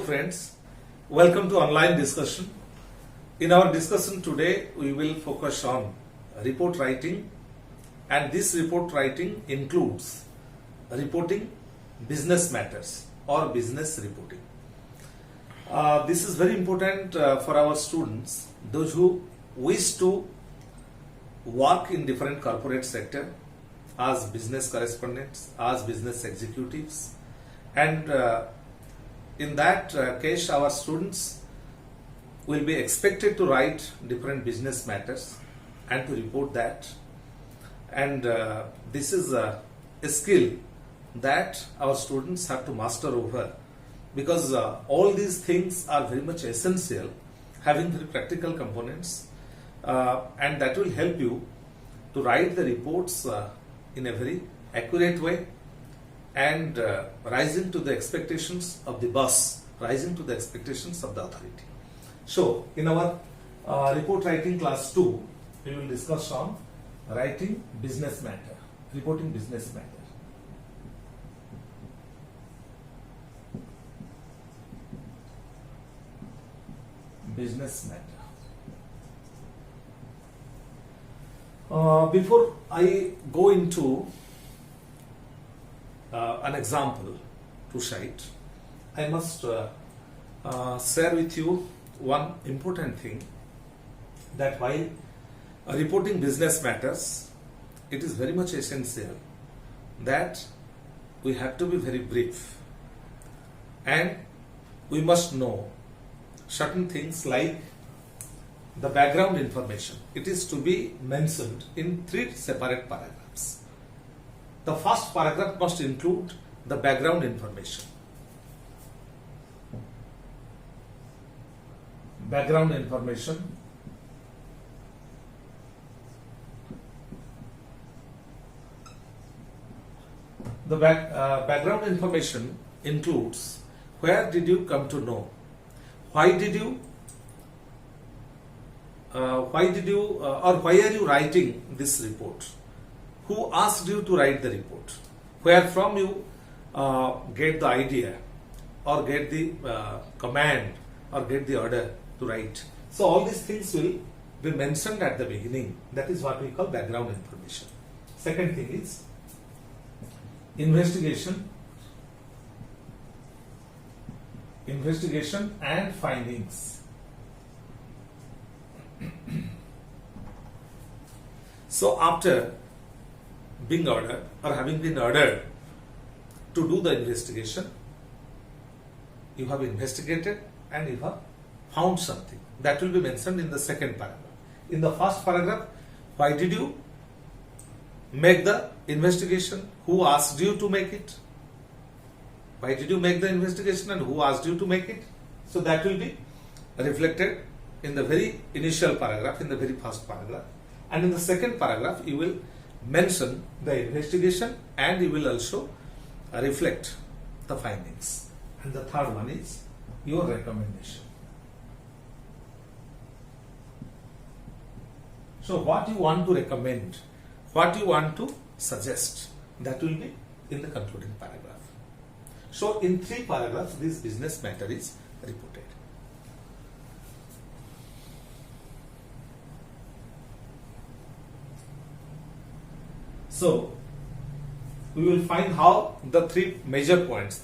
friends, welcome to online discussion. In our discussion today, we will focus on report writing, and this report writing includes reporting business matters or business reporting. This is very important for our students, those who wish to work in different corporate sector as business correspondents, as business executives, and in that case our students will be expected to write different business matters and to report that, and this is a skill that our students have to master over, because all these things are very much essential, having very practical components, and that will help you to write the reports in a very accurate way and rising to the expectations of the boss, rising to the expectations of the authority. So, in our report writing class 2, we will discuss on writing business matter, reporting business matter. Business matter. Before I go into an example to cite, I must share with you one important thing, that while reporting business matters, it is very much essential that we have to be very brief, and we must know certain things like the background information. It is to be mentioned in 3 separate paragraphs. The first paragraph must include the background information. Background information. The background information includes where did you come to know, why did you or why are you writing this report, who asked you to write the report, where from you get the idea or get the command or get the order to write. So all these things will be mentioned at the beginning. That is what we call background information. Second thing is investigation and findings. So after being ordered or having been ordered to do the investigation, you have investigated and you have found something. That will be mentioned in the second paragraph. In the first paragraph, why did you make the investigation? Who asked you to make it? Why did you make the investigation and who asked you to make it? So that will be reflected in the very initial paragraph, in the very first paragraph. And in the second paragraph, you will mention the investigation and you will also reflect the findings. And the third one is your recommendation. So what you want to recommend, what you want to suggest, that will be in the concluding paragraph. So in 3 paragraphs, this business matter is reported. So we will find how the 3 major points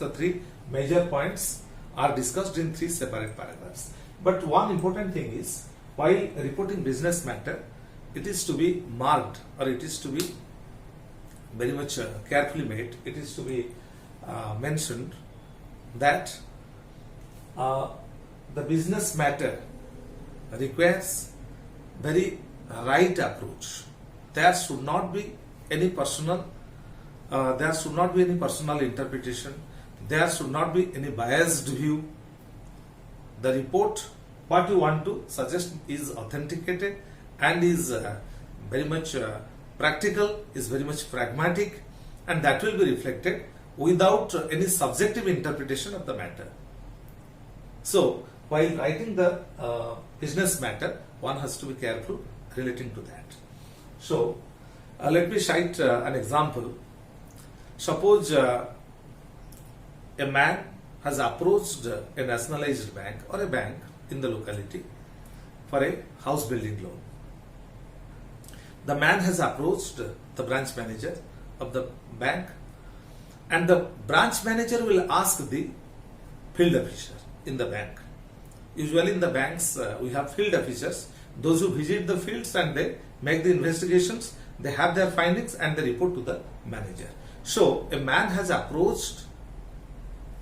are discussed in 3 separate paragraphs. But one important thing is, while reporting business matter, it is to be marked, or it is to be very much carefully made. It is to be mentioned that the business matter requires very right approach. There should not be any personal interpretation. There should not be any biased view. The report, what you want to suggest, is authenticated and is very much practical, is very much pragmatic, and that will be reflected without any subjective interpretation of the matter. So while writing the business matter, one has to be careful relating to that. So let me cite an example. Suppose a man has approached a nationalized bank or a bank in the locality for a house building loan. The man has approached the branch manager of the bank, and the branch manager will ask the field officer in the bank. Usually in the banks we have field officers, those who visit the fields and they make the investigations, they have their findings and they report to the manager. So a man has approached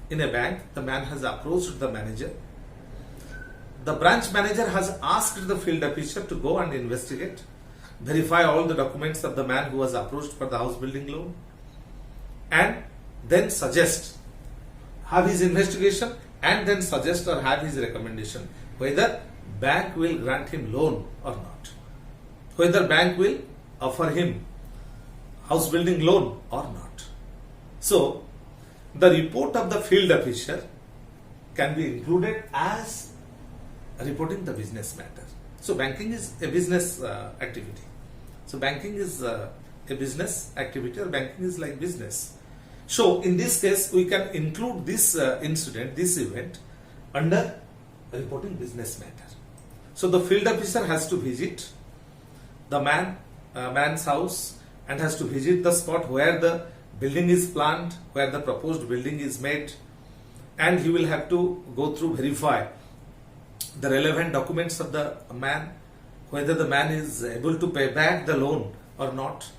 in a bank, the man has approached the manager. The branch manager has asked the field officer to go and investigate, verify all the documents of the man who was approached for the house building loan, and then suggest, have his investigation and then suggest or have his recommendation whether bank will grant him loan or not, whether bank will offer him house building loan or not. So the report of the field officer can be included as reporting the business matter. So banking is a business activity. So banking is a business activity, or banking is like business. So in this case, we can include this incident, this event under reporting business matter. So the field officer has to visit the man's house and has to visit the spot where the building is planned, where the proposed building is made, and he will have to go through, verify the relevant documents of the man, whether the man is able to pay back the loan or not,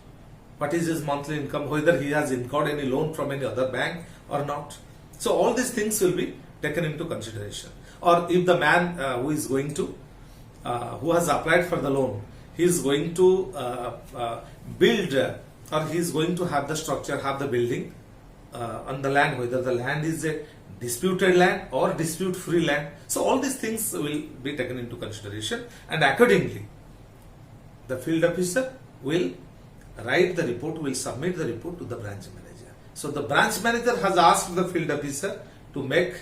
what is his monthly income, whether he has incurred any loan from any other bank or not. So all these things will be taken into consideration. Or if the man who is going to, who has applied for the loan, he is going to build or he is going to have the structure, have the building on the land, whether the land is a disputed land or dispute free land. So all these things will be taken into consideration, and accordingly the field officer will write the report, will submit the report to the branch manager. So the branch manager has asked the field officer to make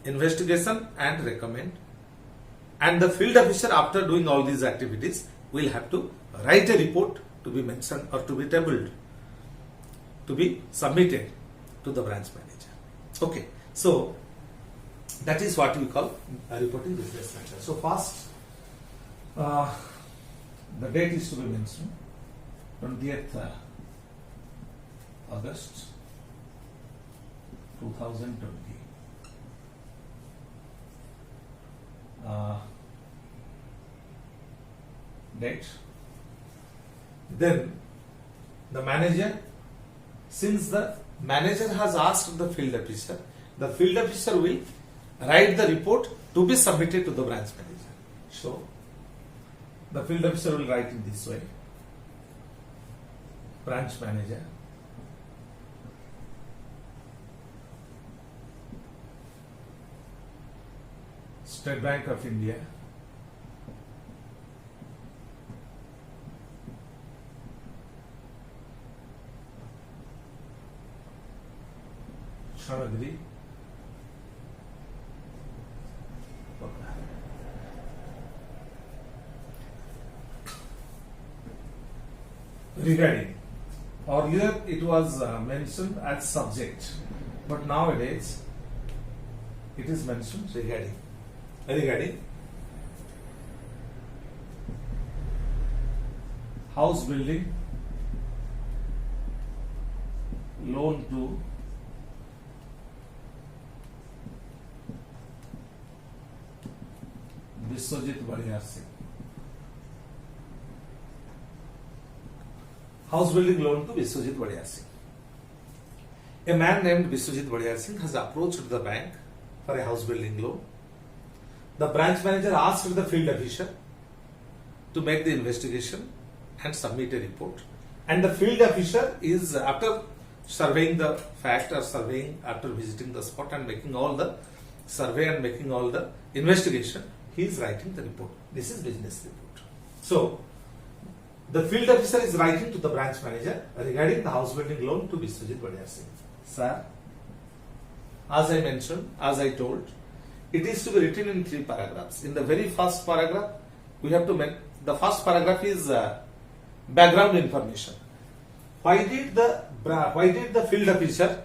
investigation and recommend, and the field officer, after doing all these activities, will have to write a report to be mentioned or to be tabled, to be submitted to the branch manager. Okay, so that is what we call reporting business matter. So first, the date is to be mentioned, 20th August 2020. Date. Then the manager, since the manager has asked the field officer will write the report to be submitted to the branch manager. So the field officer will write in this way: branch manager, State Bank of India, Shanagri, regarding. Earlier it was mentioned as subject, but nowadays it is mentioned regarding. Regarding house building loan to Biswajit Badiyar Singh. House building loan to Biswajit Badiyar Singh. A man named Biswajit Badiyar Singh has approached the bank for a house building loan. The branch manager asked the field officer to make the investigation and submit a report. And the field officer is, after surveying the fact or surveying, after visiting the spot and making all the survey and making all the investigation, he is writing the report. This is business report. So the field officer is writing to the branch manager regarding the house building loan to Biswajit Badiyar Singh. Sir, as I mentioned, as I told, it is to be written in 3 paragraphs. In the very first paragraph, we have to make, the first paragraph is background information. Why did the field officer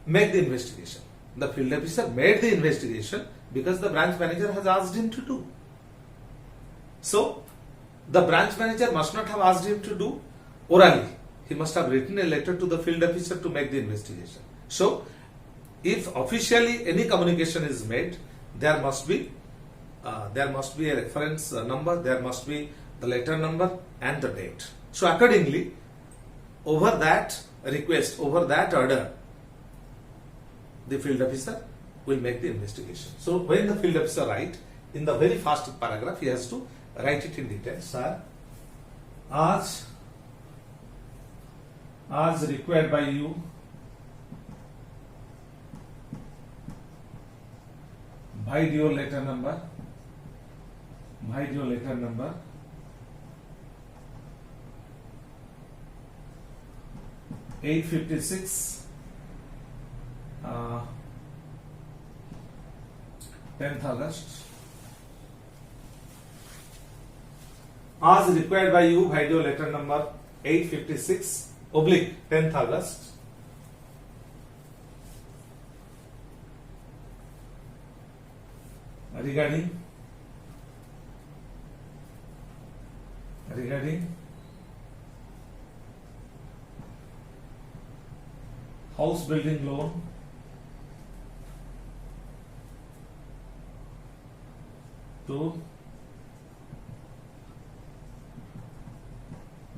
make the investigation? The field officer made the investigation because the branch manager has asked him to do. So, the branch manager must not have asked him to do orally. He must have written a letter to the field officer to make the investigation. So, if officially any communication is made, there must be a reference number, there must be the letter number and the date. So, accordingly, over that request, over that order, the field officer will make the investigation. So, when the field officer write, in the very first paragraph, he has to write it in detail. Sir, as required by you, by your letter number 856 10th August, as required by you by your letter number 856 oblique 10th August, regarding house building loan to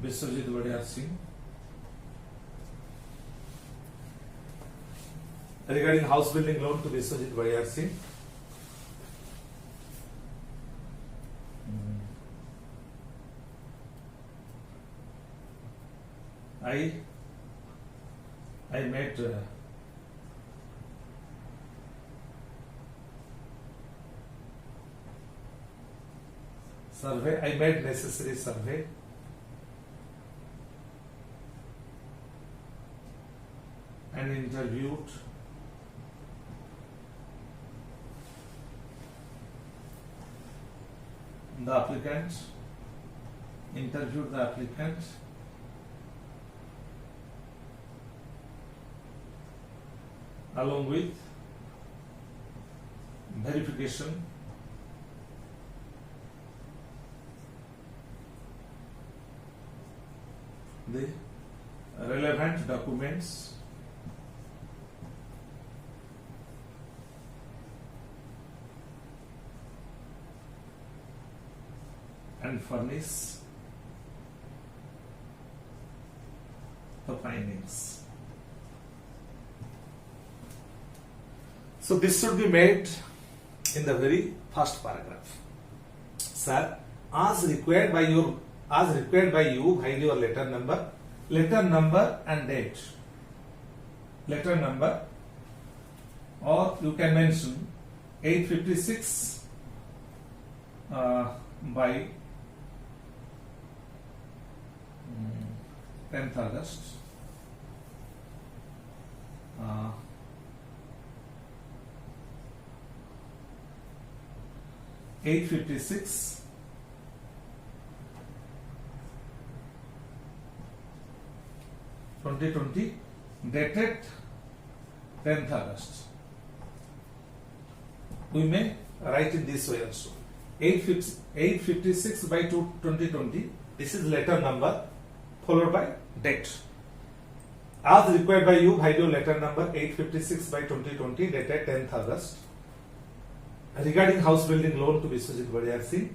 Biswajit Wadiyar Singh, regarding house building loan to Biswajit Wadiyar Singh, I made survey. I made necessary survey and interviewed the applicant. Along with verification the relevant documents and furnish the findings. So this should be made in the very first paragraph. Sir, as required by you by your letter number and date. Letter number, or you can mention 856 by 10th August. 856 2020, dated 10th August. We may write in this way also. 856 by 2020, this is letter number followed by date. As required by you by your letter number 856 by 2020, dated 10th August. Regarding house building loan to Biswajit Wadiyar Singh,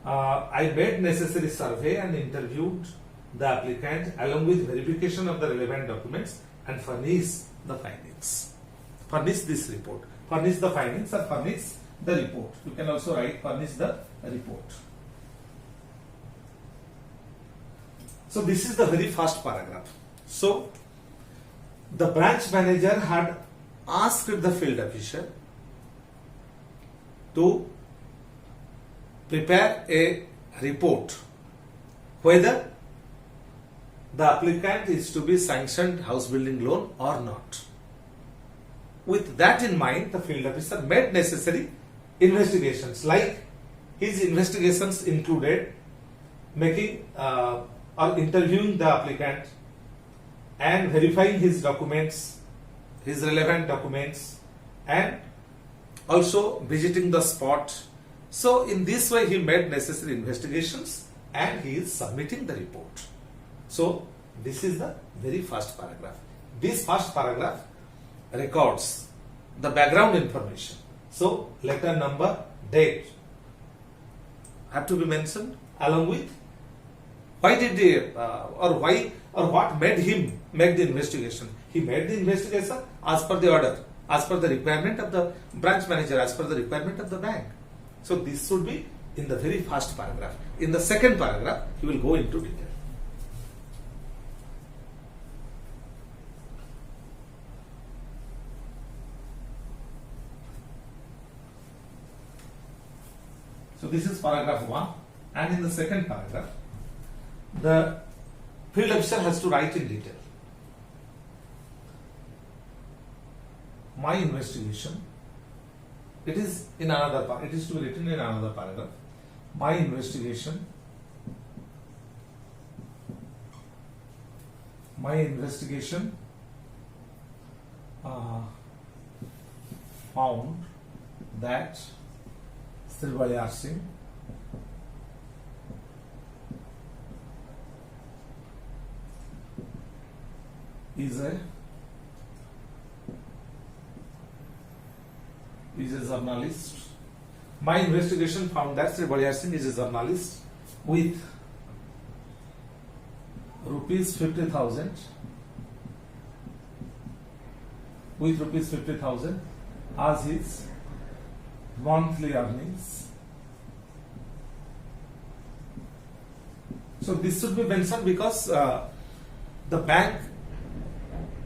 I made necessary survey and interviewed the applicant along with verification of the relevant documents and furnish the findings. Furnish this report. Furnish the findings or furnish the report. You can also write furnish the report. So this is the very first paragraph. So the branch manager had asked the field officer to prepare a report whether the applicant is to be sanctioned house building loan or not. With that in mind, the field officer made necessary investigations, like his investigations included making or interviewing the applicant and verifying his documents his relevant documents and also visiting the spot. So in this way he made necessary investigations and he is submitting the report. So this is the very first paragraph. This first paragraph records the background information. So letter number, date have to be mentioned along with why did he what made him make the investigation. He made the investigation as per the order, as per the requirement of the branch manager, as per the requirement of the bank. So this should be in the very first paragraph. In the second paragraph, he will go into detail. So this is paragraph 1, and in the second paragraph, the field officer has to write in detail. My investigation, it is in another it is to be written in another paragraph. My investigation found that Sri Balyar Singh is a journalist. My investigation found that Sri Balyar Singh is a journalist with rupees 50,000 as his monthly earnings. So this should be mentioned because the bank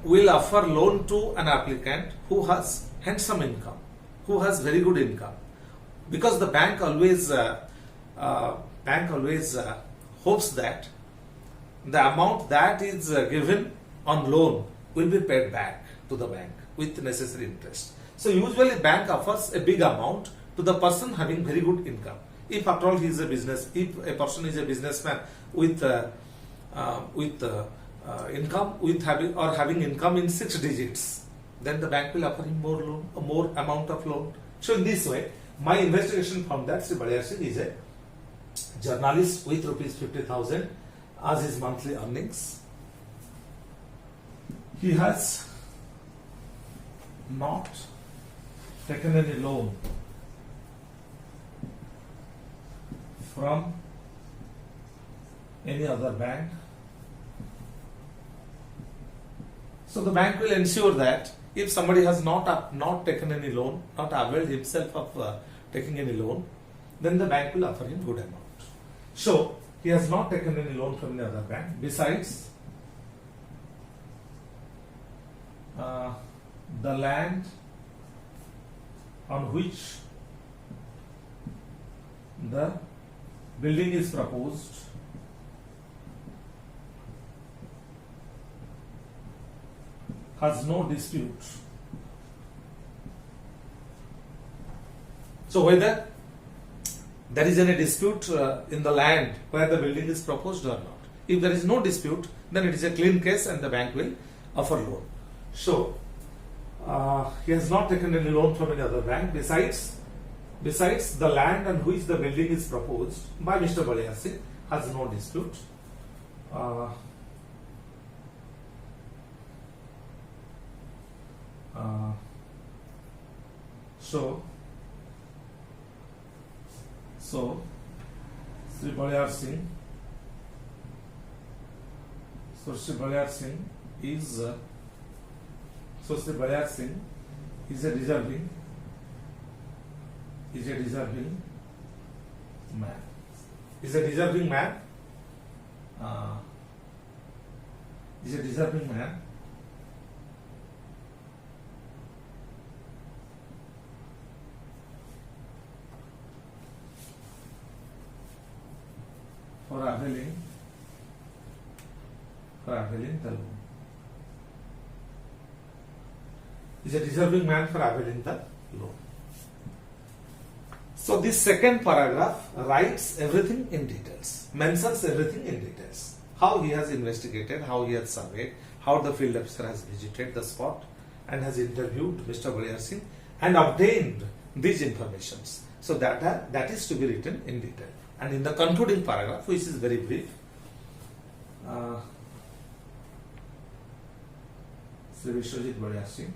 will offer loan to an applicant who has handsome income, who has very good income, because the bank always hopes that the amount that is given on loan will be paid back to the bank with necessary interest. So usually bank offers a big amount to the person having very good income. If after all he is a if a person is a businessman with income having income in 6 digits, then the bank will offer him more amount of loan. So in this way, my investigation found that Sri Balyar Singh is a journalist with rupees 50,000 as his monthly earnings. He has not taken any loan from any other bank. So the bank will ensure that if somebody has not taken any loan, not availed himself of taking any loan, then the bank will offer him good amount. So he has not taken any loan from any other bank. Besides, the land on which the building is proposed has no dispute. So whether there is any dispute in the land where the building is proposed or not. If there is no dispute, then it is a clean case and the bank will offer loan. So he has not taken any loan from any other bank. Besides the land on which the building is proposed by Mr. Balyar Singh has no dispute. So Sri Balyar Singh is a deserving man. Is a deserving man. For availing the loan. Is a deserving man for availing the loan. So this second paragraph writes everything in details, mentions everything in details. How he has investigated, how he has surveyed, how the field officer has visited the spot, and has interviewed Mr. Baliyar Singh and obtained these informations. So that is to be written in detail. And in the concluding paragraph, which is very brief, Sri Vishwajit Baliyar Singh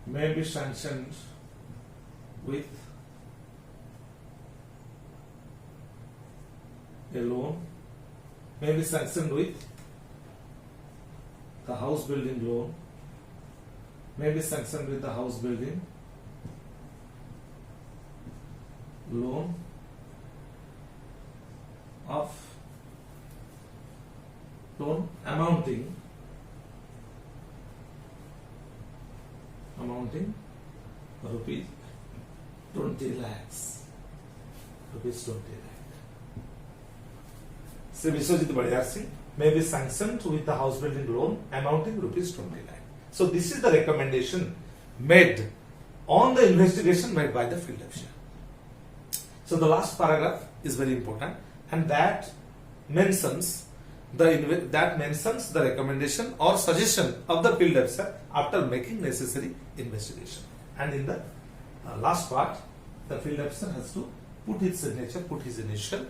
may be sanctioned with a loan, may be sanctioned with the house building loan, may be sanctioned with the house building loan of loan amounting rupees 20 lakhs. Rupees 20 lakh. Sri Vishwajit Baliyar Singh may be sanctioned with the house building loan amounting rupees 20 lakh. So this is the recommendation made on the investigation made by the field officer. So the last paragraph is very important, and that mentions the recommendation or suggestion of the field officer after making necessary investigation. And in the last part, the field officer has to put his signature, put his initial.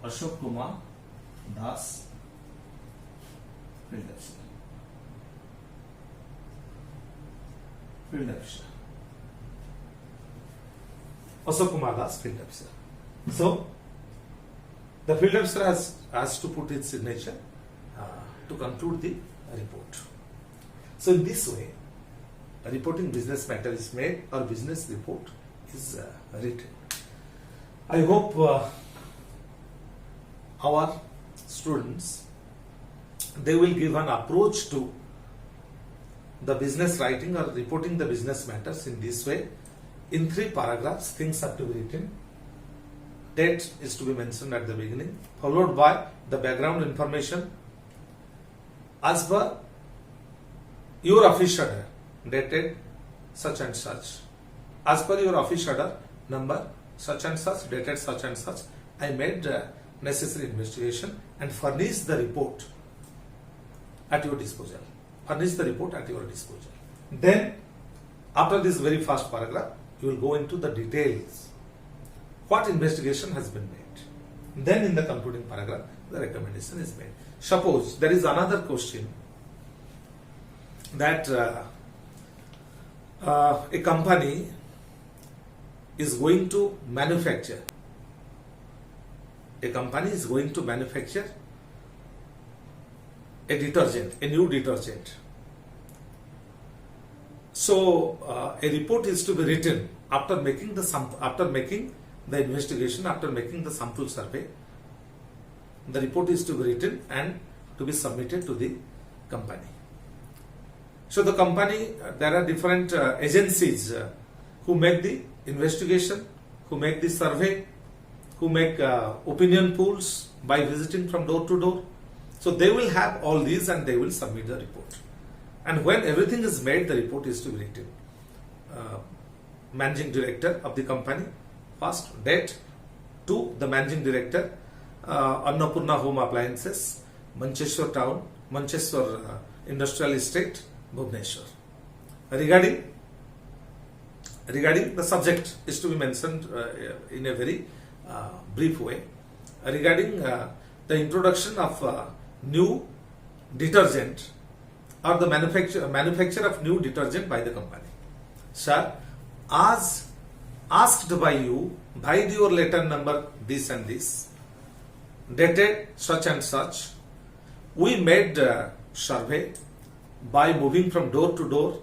Ashok Kumar Das, field officer. Ashok Kumar Das, field officer. So, the field officer has to put his signature to conclude the report. So, in this way, a reporting business matter is made or business report is written. I hope our students, they will give an approach to the business writing or reporting the business matters in this way. In 3 paragraphs, things are to be written. Date is to be mentioned at the beginning, followed by the background information as per your office order, dated such and such. As per your office order, number such and such, dated such and such, I made necessary investigation and furnish the report at your disposal. Then, after this very first paragraph, you will go into the details. What investigation has been made. Then in the concluding paragraph, the recommendation is made. Suppose there is another question that a company is going to manufacture. A company is going to manufacture a detergent, a new detergent. So a report is to be written after making the investigation, after making the sample survey. The report is to be written and to be submitted to the company. So the company, there are different agencies who make the investigation, who make the survey, who make opinion polls by visiting from door to door. So they will have all these and they will submit the report. And when everything is made, the report is to be written. Managing Director of the company, first date, to the Managing Director, Annapurna Home Appliances, Mancheshwar Town, Mancheshwar Industrial Estate, Bhubaneswar. Regarding the subject is to be mentioned in a very brief way. Regarding the introduction of new detergent or the manufacture of new detergent by the company. Sir, as asked by you, by your letter number this and this, dated such and such, we made a survey by moving from door to door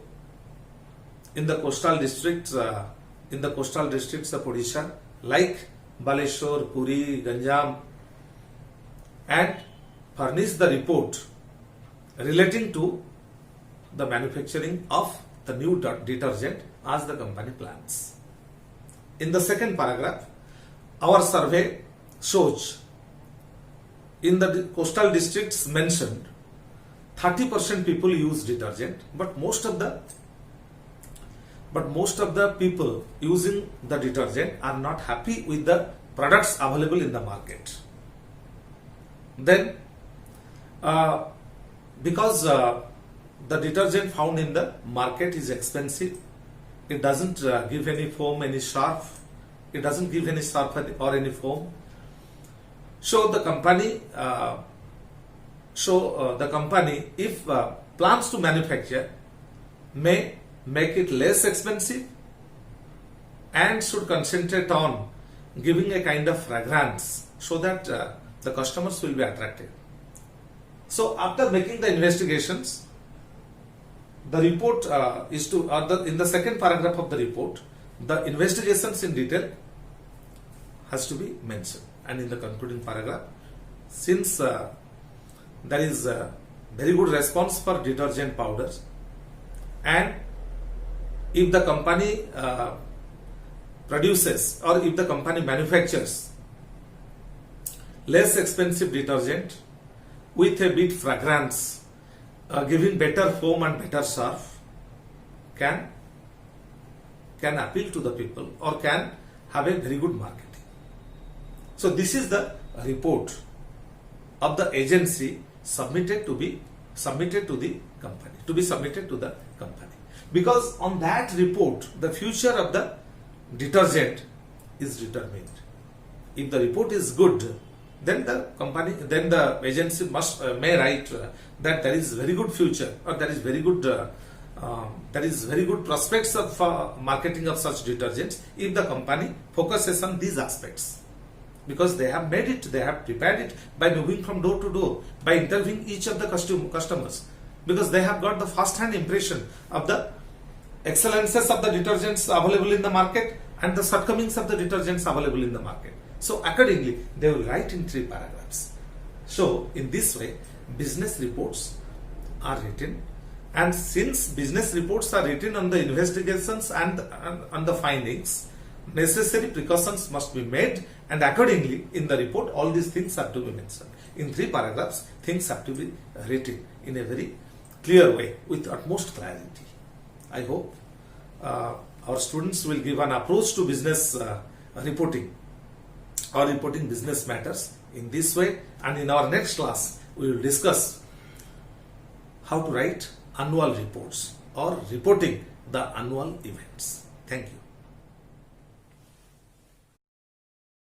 in the coastal districts of Odisha, like Baleshwar, Puri, Ganjam, and furnish the report relating to the manufacturing of the new detergent as the company plans. In the second paragraph, our survey shows in the coastal districts mentioned, 30% people use detergent, but most of the people using the detergent are not happy with the products available in the market. Then because the detergent found in the market is expensive, it doesn't give any foam, any sharp, it doesn't give any sharp or any foam. So the company if plans to manufacture, may make it less expensive and should concentrate on giving a kind of fragrance so that the customers will be attracted. So after making the investigations, the report in the second paragraph of the report, the investigations in detail has to be mentioned. And in the concluding paragraph, since there is a very good response for detergent powders, and if the company produces or if the company manufactures less expensive detergent with a bit fragrance, giving better foam and better surf, can appeal to the people or can have a very good marketing. So this is the report of the agency submitted to the company. Because on that report, the future of the detergent is determined. If the report is good, then the agency may write that there is very good future, or there is very good prospects of marketing of such detergents if the company focuses on these aspects. Because they have made it, they have prepared it by moving from door to door, by interviewing each of the customers, because they have got the first-hand impression of the excellences of the detergents available in the market and the shortcomings of the detergents available in the market. So accordingly, they will write in 3 paragraphs. So in this way, business reports are written, and since business reports are written on the investigations and on the findings, necessary precautions must be made, and accordingly in the report all these things have to be mentioned. In 3 paragraphs, things have to be written in a very clear way with utmost clarity. I hope our students will give an approach to business reporting or reporting business matters in this way, and in our next class we will discuss how to write annual reports or reporting the annual events. Thank you.